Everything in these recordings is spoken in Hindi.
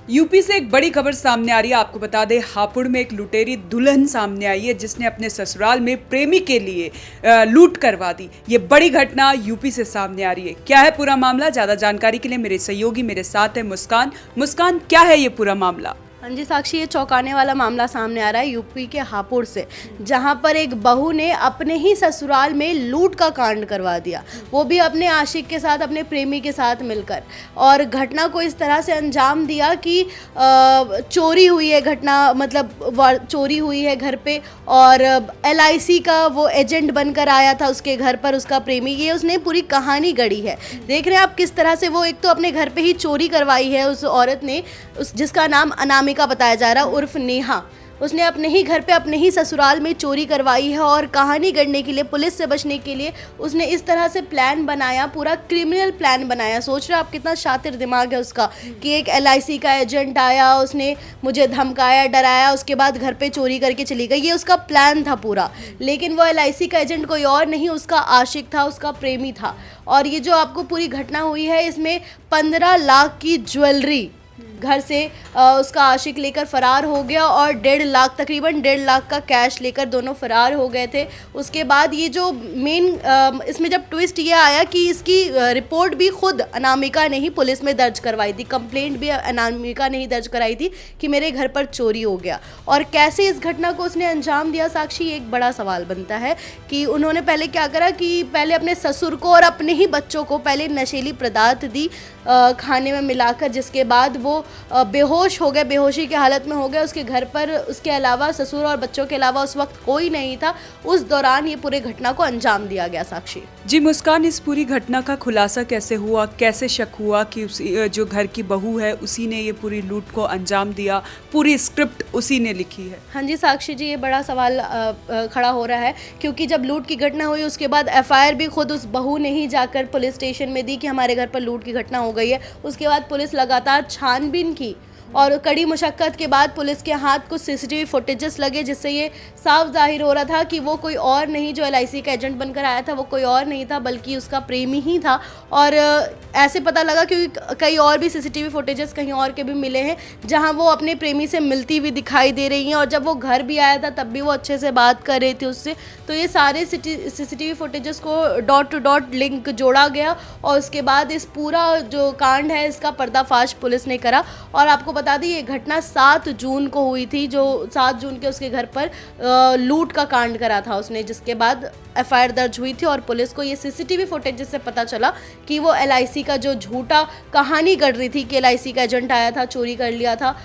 यूपी से एक बड़ी खबर सामने आ रही है। आपको बता दें, हापुड़ में एक लुटेरी दुल्हन सामने आई है जिसने अपने ससुराल में प्रेमी के लिए लूट करवा दी। ये बड़ी घटना यूपी से सामने आ रही है। क्या है पूरा मामला? ज्यादा जानकारी के लिए मेरे सहयोगी मेरे साथ है मुस्कान। मुस्कान, क्या है ये पूरा मामला? हाँ जी साक्षी, ये चौंकाने वाला मामला सामने आ रहा है यूपी के हापुड़ से, जहाँ पर एक बहू ने अपने ही ससुराल में लूट का कांड करवा दिया, वो भी अपने आशिक के साथ, अपने प्रेमी के साथ मिलकर। और घटना को इस तरह से अंजाम दिया कि चोरी हुई है घटना, मतलब चोरी हुई है घर पे, और LIC का वो एजेंट बनकर आया था उसके घर पर उसका प्रेमी। ये उसने पूरी कहानी गढ़ी है। देख रहे हैं आप किस तरह से वो एक तो अपने घर पे ही चोरी करवाई है उस औरत ने, जिसका नाम अनामिका बताया जा रहा है उर्फ नेहा। उसने अपने ही घर पे, अपने ही ससुराल में चोरी करवाई है, और कहानी गढ़ने के लिए, पुलिस से बचने के लिए उसने इस तरह से प्लान बनाया, पूरा क्रिमिनल प्लान बनाया। सोच रहे हो आप कितना शातिर दिमाग है उसका, कि एक LIC का एजेंट आया, उसने मुझे धमकाया, डराया, उसके बाद घर पे चोरी करके चली गई। ये उसका प्लान था पूरा। लेकिन वो LIC का एजेंट कोई और नहीं, उसका आशिक था, उसका प्रेमी था। और ये जो आपको पूरी घटना हुई है, इसमें 15 लाख की ज्वेलरी घर से उसका आशिक लेकर फरार हो गया, और 1.5 लाख, तकरीबन 1.5 लाख का कैश लेकर दोनों फरार हो गए थे। उसके बाद ये जो मेन इसमें जब ट्विस्ट ये आया कि इसकी रिपोर्ट भी खुद अनामिका ने ही पुलिस में दर्ज करवाई थी, कंप्लेंट भी अनामिका ने ही दर्ज कराई थी कि मेरे घर पर चोरी हो गया। और कैसे इस घटना को उसने अंजाम दिया साक्षी, एक बड़ा सवाल बनता है कि उन्होंने पहले क्या करा कि पहले अपने ससुर को और अपने ही बच्चों को पहले नशीली पदार्थ दी खाने में मिलाकर, जिसके बाद वो बेहोश हो गए, बेहोशी की हालत में हो गए। उसके घर पर उसके अलावा, ससुर और बच्चों के अलावा उस वक्त कोई नहीं था। उस दौरान ये पूरे घटना को अंजाम दिया गया साक्षी। जी मुस्कान, इस पूरी घटना का खुलासा कैसे हुआ? कैसे शक हुआ कि जो घर की बहू है उसी ने ये पूरी लूट को अंजाम दिया? पूरी स्क्रिप्ट उसी ने लिखी है। हाँ जी साक्षी जी, ये बड़ा सवाल खड़ा हो रहा है, क्योंकि जब लूट की घटना हुई उसके बाद FIR भी खुद उस बहू ने ही जाकर पुलिस स्टेशन में दी कि हमारे घर पर लूट की घटना हो गई है। उसके बाद पुलिस लगातार छानबीन की, और कड़ी मुशक्कत के बाद पुलिस के हाथ कुछ CCTV फुटेजेस लगे, जिससे ये साफ जाहिर हो रहा था कि वो कोई और नहीं, जो LIC का एजेंट बनकर आया था वो कोई और नहीं था बल्कि उसका प्रेमी ही था। और ऐसे पता लगा क्योंकि कई और भी CCTV फुटेजेस कहीं और के भी मिले हैं जहां वो अपने प्रेमी से मिलती हुई दिखाई दे रही हैं, और जब वो घर भी आया था तब भी वो अच्छे से बात कर रही थी उससे। तो ये सारे CCTV footages co dot to dot link जोड़ा गया, और उसके बाद इस पूरा जो कांड है इसका पर्दाफाश पुलिस ने करा। और आपको बता दी, ये घटना 7 जून को हुई थी, जो 7 जून के उसके घर पर लूट का कांड करा था उसने, जिसके बाद FIR दर्ज हुई थी। और पुलिस को ये CCTV फुटेज जिससे पता चला कि वो LIC का जो झूठा कहानी गढ़ रही थी कि LIC का एजेंट आया था, चोरी कर लिया था,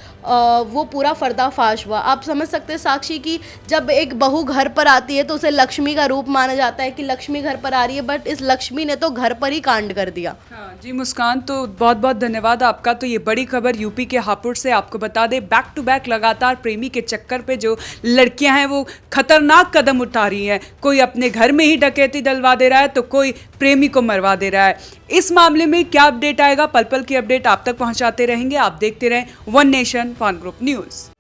वो पूरा पर्दाफाश हुआ। आप समझ सकते हैं साक्षी कि जब एक बहू घर पर आती है तो उसे लक्ष्मी का रूप माना जाता है कि लक्ष्मी घर पर आ रही है, बट इस लक्ष्मी ने तो घर पर ही कांड कर दिया। हाँ जी मुस्कान, तो बहुत बहुत धन्यवाद आपका। तो ये बड़ी खबर यूपी के हापुड़ से। आपको बता दें, बैक टू बैक लगातार प्रेमी के चक्कर पे जो लड़कियां हैं वो खतरनाक कदम उठा रही हैं। कोई अपने घर में ही डकैती डलवा दे रहा है तो कोई प्रेमी को मरवा दे रहा है। इस मामले में क्या अपडेट आएगा, पल पल की अपडेट आप तक पहुंचाते रहेंगे। आप देखते रहें one nation one group news.